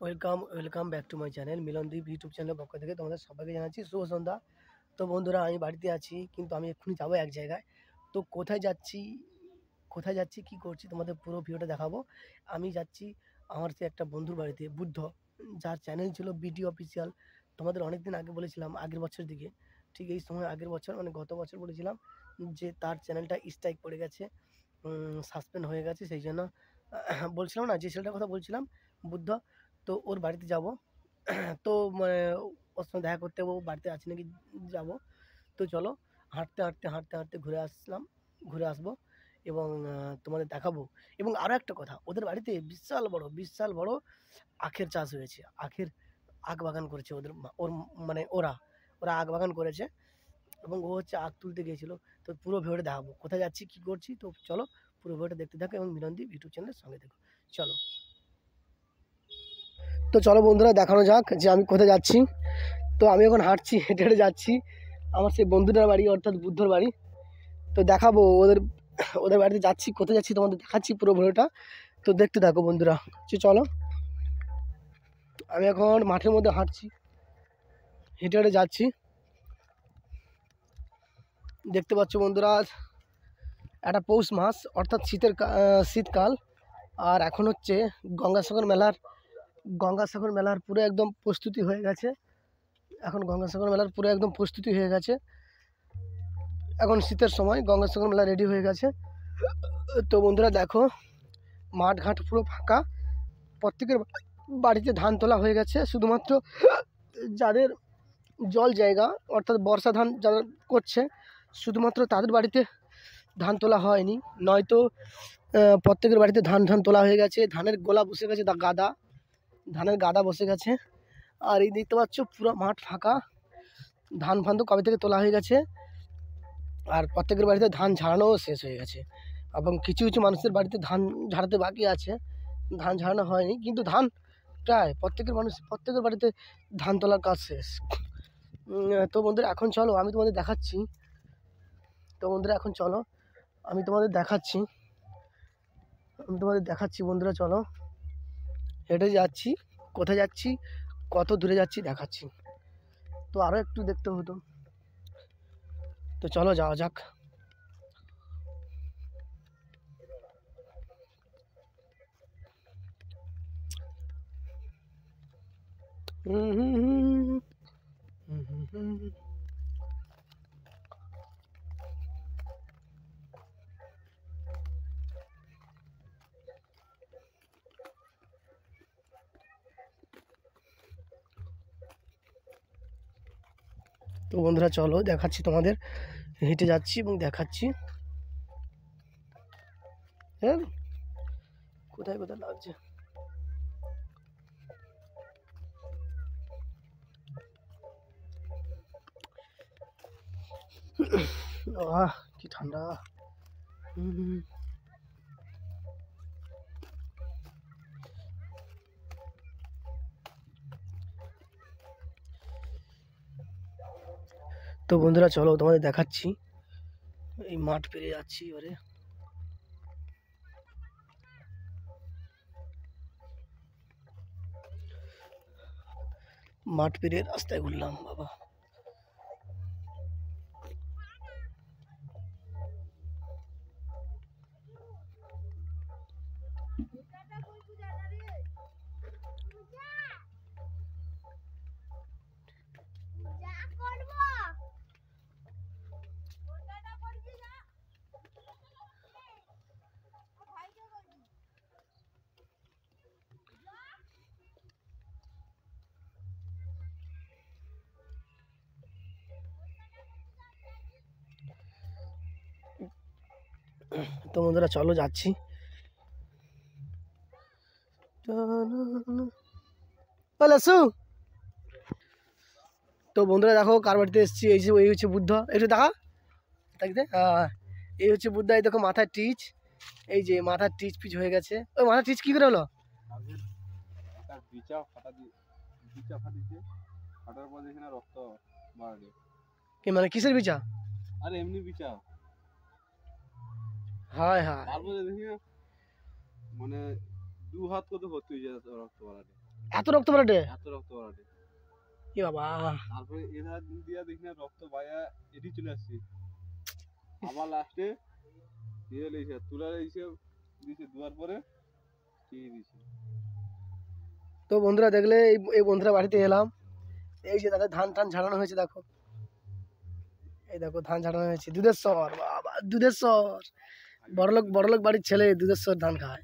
Welcome back to my channel Milandeep YouTube চ্যানেলের পক্ষ থেকে তোমাদের সবাইকে জানাচ্ছি শুভ সন্ধ্যা। তো বন্ধুরা, আমি বাড়িতে আছি, কিন্তু আমি এক্ষুনি যাবো এক জায়গায়। তো কোথায় যাচ্ছি কী করছি তোমাদের পুরো ভিডিওটা দেখাবো। আমি যাচ্ছি আমার সে একটা বন্ধুর বাড়িতে, বুদ্ধ, যার চ্যানেল ছিল বিডি অফিসিয়াল। তোমাদের অনেক দিন আগে বলেছিলাম, আগের বছর দিকে, ঠিক এই সময় আগের বছর মানে গত বছর বলেছিলাম যে তার চ্যানেলটা স্ট্রাইক পড়ে গেছে, সাসপেন্ড হয়ে গেছে। সেই জন্য বলছিলাম না, যে ছেলেটার কথা বলছিলাম, বুদ্ধ। তো ওর বাড়িতে যাব। তো মানে ওর সঙ্গে দেখা করতে, ও বাড়িতে আছে নাকি যাব। তো চলো, হাঁটতে ঘুরে আসবো এবং তোমাদের দেখাবো। এবং আরও একটা কথা, ওদের বাড়িতে বিশাল বড় আখের চাষ হয়েছে। আখ বাগান করেছে ওরা আখ বাগান করেছে এবং ও হচ্ছে আখ তুলতে গিয়েছিল। তো পুরো ভিডিওটা দেখাবো, কোথায় যাচ্ছি কী করছি। তো চলো, পুরো ভিডিওটা দেখতে থাকো এবং মিলনদীপ ইউটিউব চ্যানেলের সঙ্গে দেখো। চলো চলো বন্ধুরা, দেখানো যাক যে আমি কোথায় যাচ্ছি। তো আমি এখন হাঁটছি, হেঁটে যাচ্ছি আমার সেই বন্ধুটার বাড়ি, অর্থাৎ বুদ্ধর বাড়ি। তো দেখাবো ওদের বাড়িতে যাচ্ছি, কোথায় যাচ্ছি তোমাদের দেখাচ্ছি পুরো ভিডিওটা। তো দেখতে থাকো বন্ধুরা। চলো, আমি এখন মাঠের মধ্যে হাঁটছি, হেঁটে যাচ্ছি। দেখতে পাচ্ছ বন্ধুরা, একটা পৌষ মাস, অর্থাৎ শীতকাল। আর এখন হচ্ছে গঙ্গাসাগর মেলার পুরো একদম প্রস্তুতি হয়ে গেছে। এখন শীতের সময় গঙ্গাসাগর মেলা রেডি হয়ে গেছে। তো বন্ধুরা দেখো, মাঠ ঘাট পুরো ফাঁকা, প্রত্যেকের বাড়িতে ধান তোলা হয়ে গেছে। শুধুমাত্র যাদের জল জায়গা, অর্থাৎ বর্ষা ধান যারা করছে, শুধুমাত্র তাদের বাড়িতে ধান তোলা হয়নি, নয়তো প্রত্যেকের বাড়িতে ধান তোলা হয়ে গেছে। ধানের গোলা বসে গেছে, ধানের গাদা বসে গেছে। আর এই দেখতে পাচ্ছ পুরো মাঠ ফাঁকা, ধান ফান তো কবে থেকে তোলা হয়ে গেছে। আর প্রত্যেকের বাড়িতে ধান ঝাড়ানোও শেষ হয়ে গেছে, এবং কিছু মানুষের বাড়িতে ধান ঝাড়াতে বাকি আছে, ধান ঝাড়ানো হয়নি। কিন্তু ধান প্রায় প্রত্যেকের বাড়িতে ধান তোলার কাজ শেষ। তো বন্ধুরা এখন চলো, আমি তোমাদের দেখাচ্ছি। আমি তোমাদের দেখাচ্ছি বন্ধুরা, চলো, হেঁটে যাচ্ছি, কোথায় যাচ্ছি, কত দূরে যাচ্ছি দেখাচ্ছি। তো আরও একটু দেখতে হতো, তো চলো যাওয়া যাক। তো বন্ধুরা চলো, দেখাচ্ছি তোমাদের, হেঁটে যাচ্ছি এবং দেখাচ্ছি। হ্যাঁ, কোথায় লাগছে। কি ঠান্ডা। তো বন্ধুরা চলো, তোমাদের দেখাচ্ছি, এই মাঠ পেরিয়ে যাচ্ছি এবারে। মাঠ পেরিয়ে রাস্তায় ঘুরলাম বাবা। তো বন্ধুরা চলো, যাচ্ছি। তো বন্ধুরা দেখো কার বাড়িতে এসেছি। এই হচ্ছে বুদ্ধ, একটু দেখা থাকতে। এই হচ্ছে বুদ্ধ, এই দেখো মাথার টিচ, এই যে মাথার টিচ পিচ হয়ে গেছে। ওই মাথার টিচ কি করে হলো? কি মানে কিসের বিচা? আরে এমনি বিচা। হায় হায়, মানে 2 হাত কত ভর্তি হয়ে যায় রক্ত বাড়াতে। এত রক্ত বেরোটে? এত রক্ত বেরোটে। এ বাবা! তারপরে এধার দিয়া দেখি না রক্ত বাইয়া এটি চলে আসছে। আবার লাস্টে দিয়ে লইছে তুলা লইছে দিছে দুয়ার পরে কি দিছে। তো বন্ধুরা দেখলে এই বন্ধুরা বাড়িতে এলাম, এই যে তাদের ধান টান ঝাড়ানো হয়েছে দেখো, এই দেখো ধান ঝাড়ানো হয়েছে। দুধেশ্বর, বাবা দুধেশ্বর, বড়লোক বাড়ির ছেলে দুধেশ্বর ধান খায়।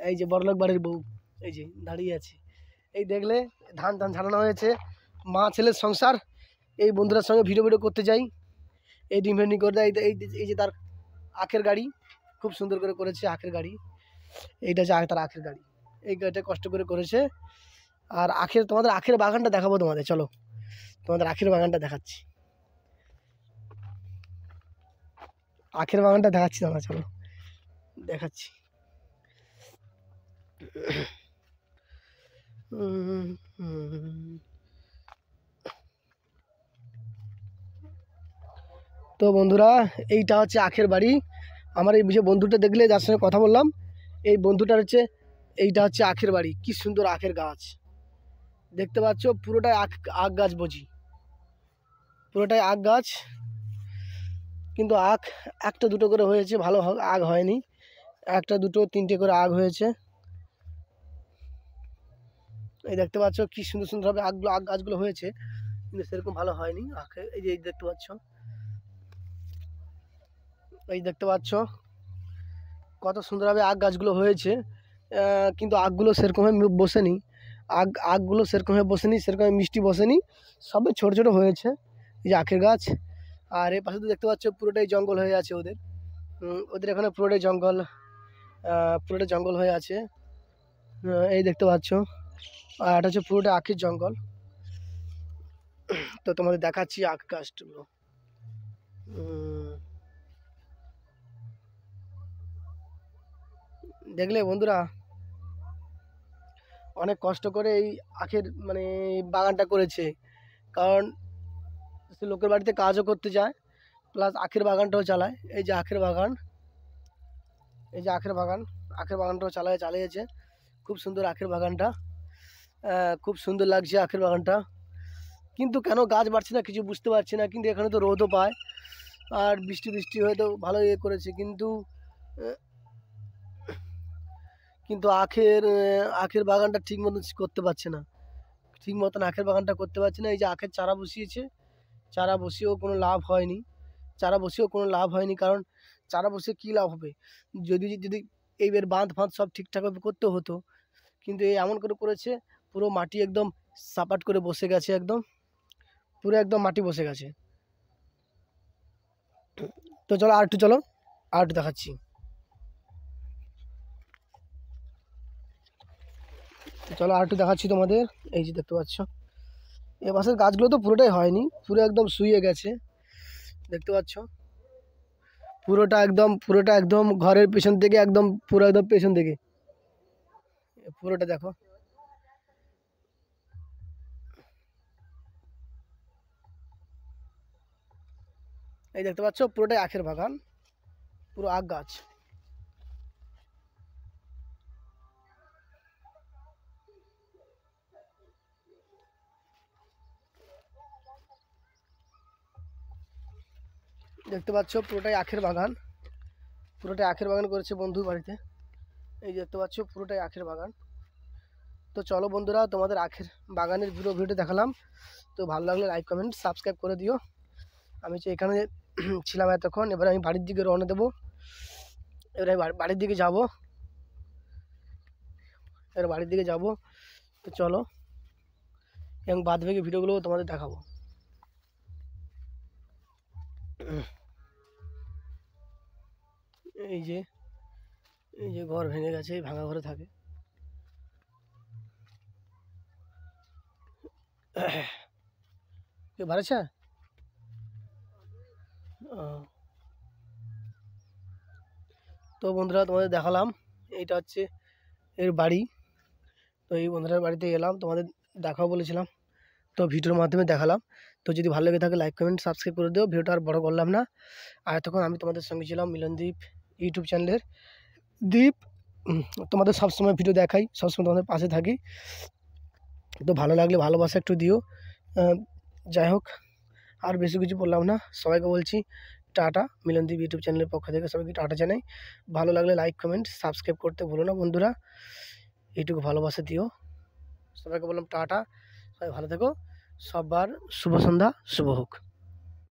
এই যে বড়লোক বাড়ির বউ এই যে দাঁড়িয়ে আছে। এই দেখলে ধান টান ঝাড়ানো হয়েছে, মা ছেলের সংসার। এই বন্ধুরার সঙ্গে ভিডিও করতে যাই, এই ডিমেন্ডি করে দেয়। এই যে তার আখের গাড়ি, খুব সুন্দর করে করেছে আখের গাড়ি। এইটা যে তার আখের গাড়ি, এই গাড়িটা কষ্ট করে করেছে। আর তোমাদের আখের বাগানটা দেখাবো তোমাদের, চলো তোমাদের আখের বাগানটা দেখাচ্ছি। আখের বাগানটা দেখাচ্ছি তোমরা, চলো দেখাচ্ছি। তো বন্ধুরা এইটা হচ্ছে আখের বাড়ি। আমার এই যে বন্ধুটা দেখলে যার সঙ্গে কথা বললাম, এই বন্ধুটার হচ্ছে এইটা হচ্ছে আখের বাড়ি। কি সুন্দর আখের গাছ দেখতে পাচ্ছ, পুরোটাই আখ গাছ বুঝি, পুরোটাই আখ গাছ। কিন্তু আখ একটা দুটো করে হয়েছে, ভালো আগ হয়নি। একটা দুটো তিনটে করে আগ হয়েছে। এই দেখতে পাচ্ছ কি সুন্দর সুন্দরভাবে আখ গাছগুলো হয়েছে, কিন্তু সেরকম ভালো হয়নি আখে। এই যে দেখতে পাচ্ছ, এই দেখতে পাচ্ছ কত সুন্দরভাবে আখ গাছগুলো হয়েছে, কিন্তু আখগুলো সেরকমভাবে বসেনি। আখগুলো সেরকমভাবে বসেনি, সেরকম মিষ্টি বসেনি, সবে ছোটো ছোটো হয়েছে এই যে আখের গাছ। আর এই পাশে তো দেখতে পাচ্ছ পুরোটাই জঙ্গল হয়ে আছে ওদের এখানে পুরোটাই জঙ্গল হয়ে আছে। এই দেখতে পাচ্ছ, আর এটা হচ্ছে পুরোটা আখের জঙ্গল। তো তোমাদের দেখাচ্ছি আখ গাছগুলো। দেখলে বন্ধুরা অনেক কষ্ট করে এই আখের মানে বাগানটা করেছে, কারণ সে লোকের বাড়িতে কাজও করতে যায়, প্লাস আখের বাগানটাও চালায়। এই যে আখের বাগান, এই যে আখের বাগানটাও চালিয়েছে। খুব সুন্দর আখের বাগানটা, খুব সুন্দর লাগছে আখের বাগানটা। কিন্তু কেন গাছ বাড়ছে না কিছু বুঝতে পারছি না। কিন্তু এখানে তো রোদও পায়, আর বৃষ্টি হয়তো ভালো করেছে, কিন্তু আখের বাগানটা ঠিক মতন করতে পারছে না, ঠিক মতন আখের বাগানটা করতে পারছে না। এই যে আখের চারা বসিয়েছে, চারা বসিয়েও কোনো লাভ হয়নি, কারণ চারা বসিয়ে কী লাভ হবে, যদি এইবার বাঁধ সব ঠিকঠাকভাবে করতে হতো। কিন্তু এই এমন করে করেছে, পুরো মাটি একদম সাপাট করে বসে গেছে, পুরো একদম মাটি বসে গেছে। তো চলো আর একটু দেখাচ্ছি। চলো আর একটু দেখাচ্ছি তোমাদের। এই যে দেখতে পাচ্ছ এ পাশের গাছগুলো তো পুরোটাই হয়নি, পুরো একদম শুয়ে গেছে দেখতে পাচ্ছ। পুরোটা একদম ঘরের পেছন থেকে পুরো একদম পেছন থেকে পুরোটা দেখো। এই দেখতে পাচ্ছ পুরোটাই আখের বাগান, পুরো আখ গাছ। দেখতে পাচ্ছ পুরোটাই আখের বাগান করেছে বন্ধুর বাড়িতে। এই দেখতে পাচ্ছ পুরোটাই আখের বাগান। তো চলো বন্ধুরা তোমাদের আখের বাগানের ভিডিওটা দেখালাম। তো ভালো লাগলে লাইক কমেন্ট সাবস্ক্রাইব করে দিও। আমি যে এখানে ছিলাম এতক্ষণ, এবার আমি বাড়ির দিকে রওনা দেবো। এবার আমি বাড়ির দিকে যাবো। তো চলো, এবং বাদ বাকি ভিডিওগুলো তোমাদের দেখাবো। এই যে ঘর ভেঙে গেছে, এই ভাঙা ঘরে থাকে। কে বাড়াচ্ছে? তো বন্ধুরা তোমাদের দেখালাম, এইটা হচ্ছে এর বাড়ি। তো এই বন্ধুরার বাড়িতে এলাম, তোমাদের দেখাও বলেছিলাম, তো ভিডিওর মাধ্যমে দেখালাম। তো যদি ভালো লেগে থাকে লাইক কমেন্ট সাবস্ক্রাইব করে দিও। ভিডিওটা আর বড় করলাম না। আর তখন আমি তোমাদের সঙ্গে ছিলাম মিলনদীপ ইউটিউব চ্যানেলের দীপ। তোমাদের সবসময় ভিডিও দেখাই, সবসময় তোমাদের পাশে থাকি। তো ভালো লাগলে ভালোবাসা একটু দিও। যাই হোক, আর বেশি কিছু বললাম না, সবাইকে বলছি টাটা। মিলনদীপ ইউটিউব চ্যানেলের পক্ষ থেকে সবাইকে টাটা জানাই। ভালো লাগলে লাইক কমেন্ট সাবস্ক্রাইব করতে ভুলো না বন্ধুরা, এইটুকু ভালোবাসা দিও। সবাইকে বললাম টাটা, সবাই ভালো থেকো, সবার শুভ সন্ধ্যা শুভ হোক।